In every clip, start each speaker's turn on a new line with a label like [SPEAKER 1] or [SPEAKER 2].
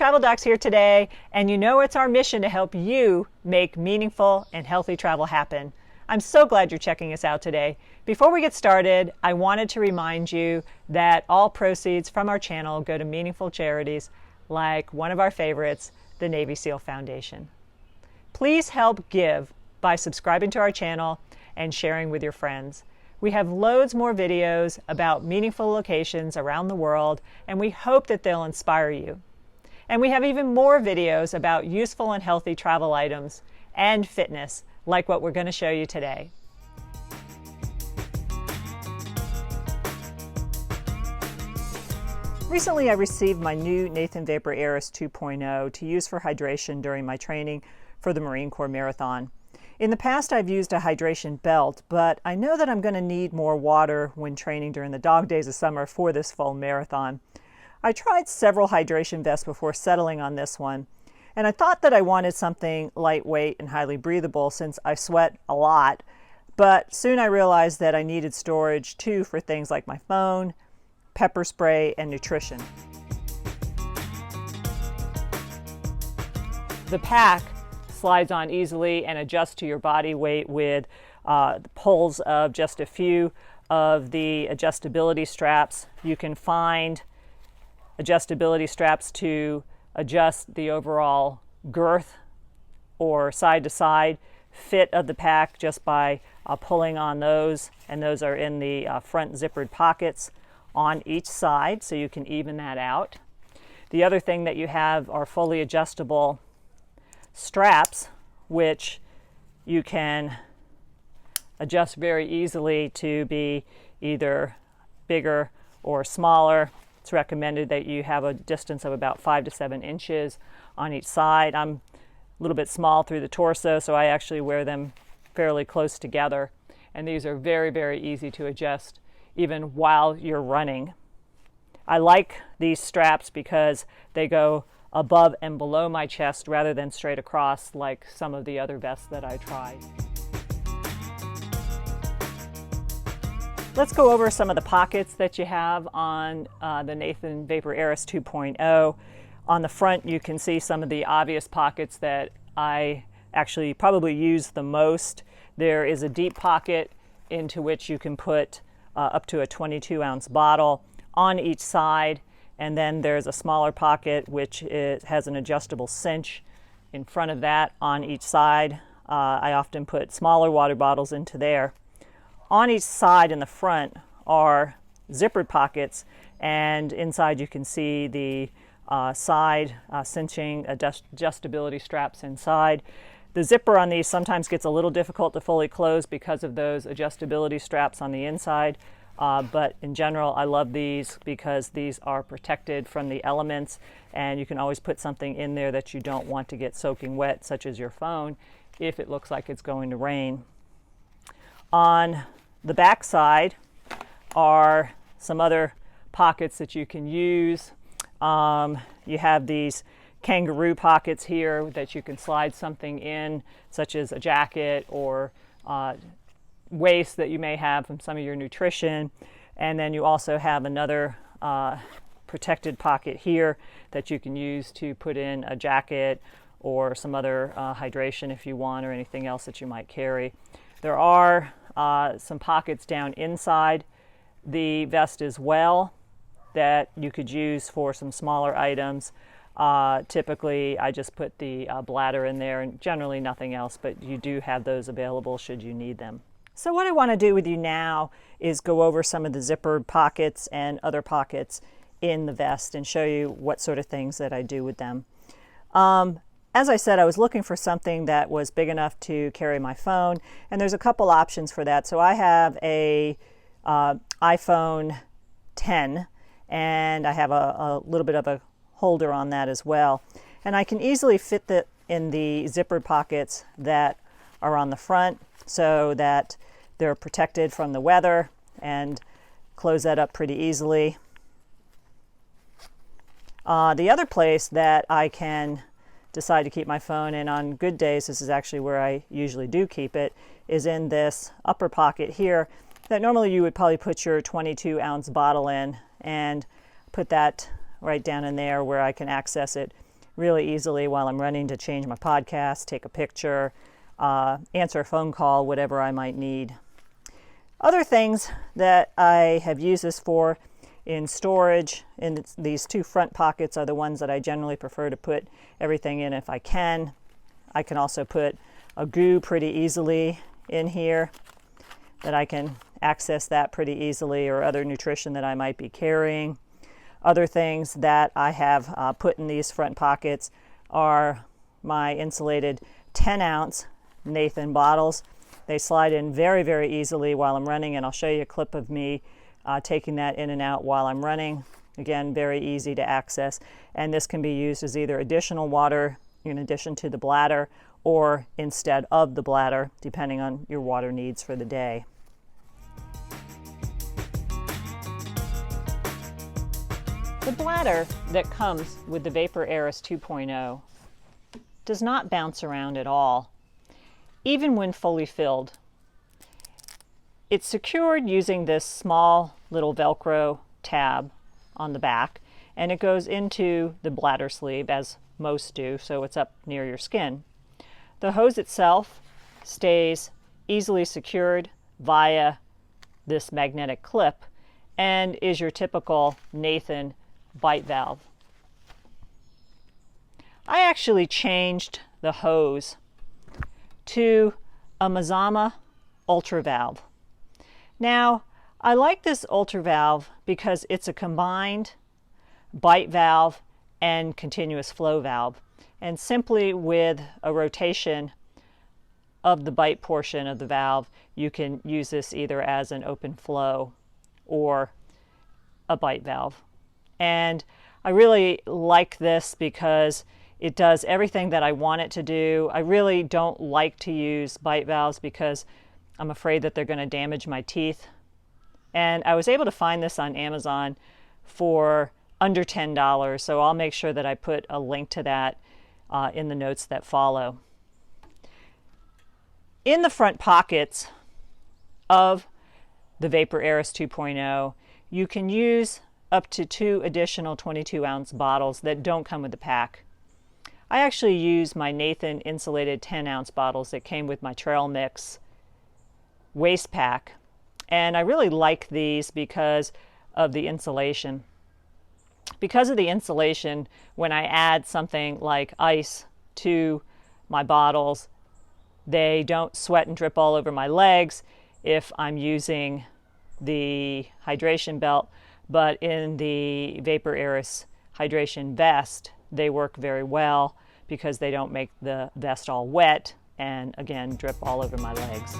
[SPEAKER 1] Travel Docs here today, and you know it's our mission to help you make meaningful and healthy travel happen. I'm so glad you're checking us out today. Before we get started, I wanted to remind you that all proceeds from our channel go to meaningful charities like one of our favorites, the Navy SEAL Foundation. Please help give by subscribing to our channel and sharing with your friends. We have loads more videos about meaningful locations around the world, and we hope that they'll inspire you. And we have even more videos about useful and healthy travel items and fitness, like what we're going to show you today. Recently, I received my new Nathan VaporAiress 2.0 to use for hydration during my training for the Marine Corps Marathon. In the past, I've used a hydration belt, but I know that I'm going to need more water when training during the dog days of summer for this full marathon. I tried several hydration vests before settling on this one, and I thought that I wanted something lightweight and highly breathable since I sweat a lot, but soon I realized that I needed storage too for things like my phone, pepper spray, and nutrition. The pack slides on easily and adjusts to your body weight with pulls of just a few of the adjustability straps. You can find adjustability straps to adjust the overall girth or side to side fit of the pack just by pulling on those, and those are in the front zippered pockets on each side, so you can even that out. The other thing that you have are fully adjustable straps, which you can adjust very easily to be either bigger or smaller. It's recommended that you have a distance of about 5 to 7 inches on each side. I'm a little bit small through the torso, so I actually wear them fairly close together. And these are very, very easy to adjust even while you're running. I like these straps because they go above and below my chest rather than straight across like some of the other vests that I tried. Let's go over some of the pockets that you have on the Nathan VaporAiress 2.0. On the front, you can see some of the obvious pockets that I actually probably use the most. There is a deep pocket into which you can put up to a 22-ounce bottle on each side. And then there's a smaller pocket which has an adjustable cinch in front of that on each side. I often put smaller water bottles into there. On each side in the front are zippered pockets, and inside you can see the side cinching adjustability straps inside. The zipper on these sometimes gets a little difficult to fully close because of those adjustability straps on the inside. But in general, I love these because these are protected from the elements, and you can always put something in there that you don't want to get soaking wet, such as your phone, if it looks like it's going to rain. On the back side are some other pockets that you can use. You have these kangaroo pockets here that you can slide something in, such as a jacket or waste that you may have from some of your nutrition. And then you also have another protected pocket here that you can use to put in a jacket or some other hydration if you want, or anything else that you might carry. There are some pockets down inside the vest as well that you could use for some smaller items. Typically I just put the bladder in there, and generally nothing else, but you do have those available should you need them. So what I want to do with you now is go over some of the zippered pockets and other pockets in the vest and show you what sort of things that I do with them. As I said, I was looking for something that was big enough to carry my phone, and there's a couple options for that. So I have a iPhone 10, and I have a little bit of a holder on that as well. And I can easily fit that in the zippered pockets that are on the front so that they're protected from the weather, and close that up pretty easily. The other place that I can decide to keep my phone, and on good days this is actually where I usually do keep it, is in this upper pocket here that normally you would probably put your 22-ounce bottle in, and put that right down in there where I can access it really easily while I'm running to change my podcast, take a picture, answer a phone call, whatever I might need. Other things that I have used this for in storage, in these two front pockets are the ones that I generally prefer to put everything in if I can. I can also put a goo pretty easily in here, that I can access that pretty easily, or other nutrition that I might be carrying. Other things that I have put in these front pockets are my insulated 10-ounce Nathan bottles. They slide in very, very easily while I'm running, and I'll show you a clip of me taking that in and out while I'm running. Again, very easy to access, and this can be used as either additional water in addition to the bladder or instead of the bladder, depending on your water needs for the day. The bladder that comes with the VaporAiress 2.0 does not bounce around at all, even when fully filled. It's secured using this small little Velcro tab on the back, and it goes into the bladder sleeve, as most do, so it's up near your skin. The hose itself stays easily secured via this magnetic clip and is your typical Nathan bite valve. I actually changed the hose to a Mazama Ultra valve. Now, I like this Ultra valve because it's a combined bite valve and continuous flow valve, and simply with a rotation of the bite portion of the valve, you can use this either as an open flow or a bite valve. And I really like this because it does everything that I want it to do. I really don't like to use bite valves because I'm afraid that they're going to damage my teeth. And I was able to find this on Amazon for under $10, so I'll make sure that I put a link to that in the notes that follow. In the front pockets of the VaporAiress 2.0, you can use up to 2 additional 22-ounce bottles that don't come with the pack. I actually use my Nathan insulated 10-ounce bottles that came with my Trail Mix waist pack, and I really like these because of the insulation. Because of the insulation, when I add something like ice to my bottles, they don't sweat and drip all over my legs if I'm using the hydration belt, but in the VaporAiress hydration vest, they work very well because they don't make the vest all wet and, again, drip all over my legs.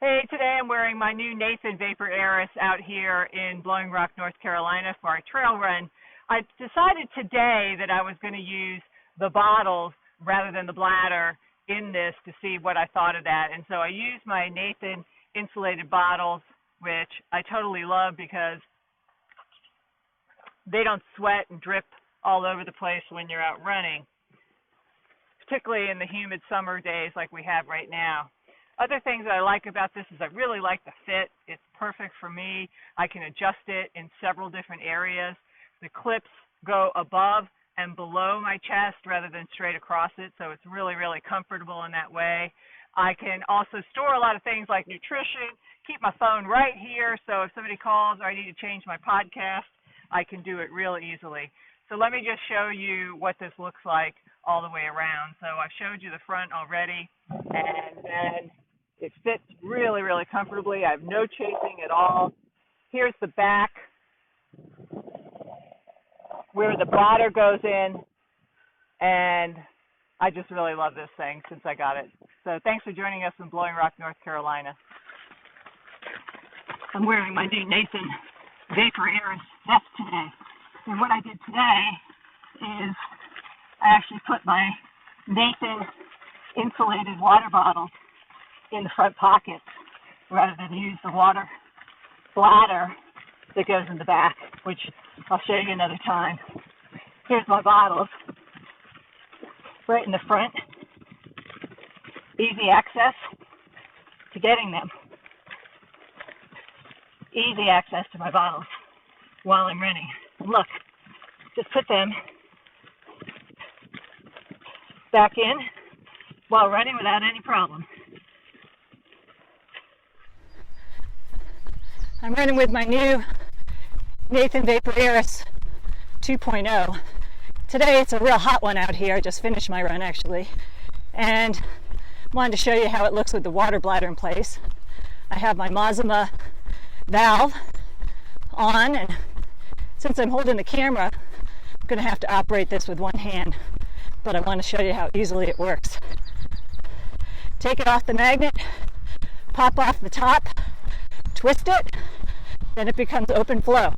[SPEAKER 1] Hey, today I'm wearing my new Nathan VaporAiress out here in Blowing Rock, North Carolina for our trail run. I decided today that I was going to use the bottles rather than the bladder in this to see what I thought of that. And so I used my Nathan insulated bottles, which I totally love because they don't sweat and drip all over the place when you're out running, particularly in the humid summer days like we have right now. Other things that I like about this is I really like the fit. It's perfect for me. I can adjust it in several different areas. The clips go above and below my chest rather than straight across it, so it's really, really comfortable in that way. I can also store a lot of things like nutrition, keep my phone right here, so if somebody calls or I need to change my podcast, I can do it real easily. So let me just show you what this looks like all the way around. So I've showed you the front already, and then it fits really, really comfortably. I have no chafing at all. Here's the back where the bladder goes in, and I just really love this thing since I got it. So thanks for joining us in Blowing Rock, North Carolina. I'm wearing my new Nathan VaporAiress vest today. And what I did today is I actually put my Nathan insulated water bottle in the front pocket rather than use the water bladder that goes in the back, which I'll show you another time. Here's my bottles right in the front. Easy access to getting them. Easy access to my bottles. while I'm running. Look, just put them back in while running without any problem. I'm running with my new Nathan VaporAiress 2.0. Today it's a real hot one out here. I just finished my run actually, and wanted to show you how it looks with the water bladder in place. I have my Mazima valve on, and since I'm holding the camera, I'm going to have to operate this with one hand, but I want to show you how easily it works. Take it off the magnet, pop off the top, twist it, then it becomes open flow.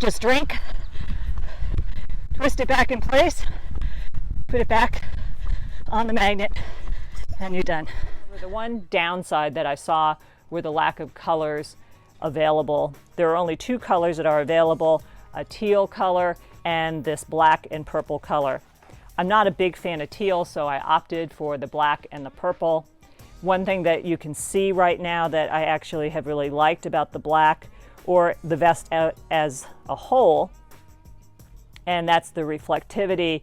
[SPEAKER 1] Just drink, twist it back in place, put it back on the magnet, and you're done. The one downside that I saw were the lack of colors available. There are only two colors that are available, a teal color and this black and purple color. I'm not a big fan of teal, so I opted for the black and the purple. One thing that you can see right now that I actually have really liked about the black or the vest as a whole, and that's the reflectivity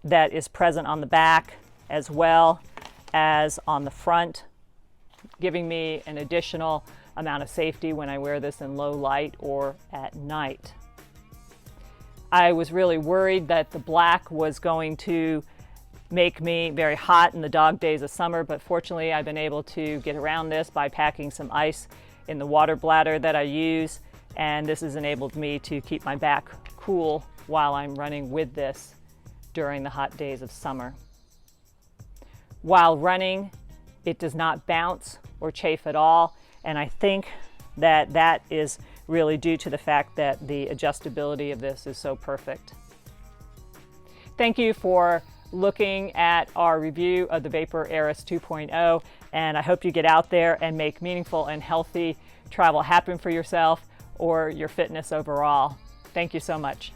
[SPEAKER 1] that is present on the back as well as on the front, giving me an additional amount of safety when I wear this in low light or at night. I was really worried that the black was going to make me very hot in the dog days of summer, but fortunately I've been able to get around this by packing some ice in the water bladder that I use, and this has enabled me to keep my back cool while I'm running with this during the hot days of summer. While running, it does not bounce or chafe at all, and I think that that is really due to the fact that the adjustability of this is so perfect. Thank you for looking at our review of the VaporAiress 2.0, and I hope you get out there and make meaningful and healthy travel happen for yourself or your fitness overall. Thank you so much.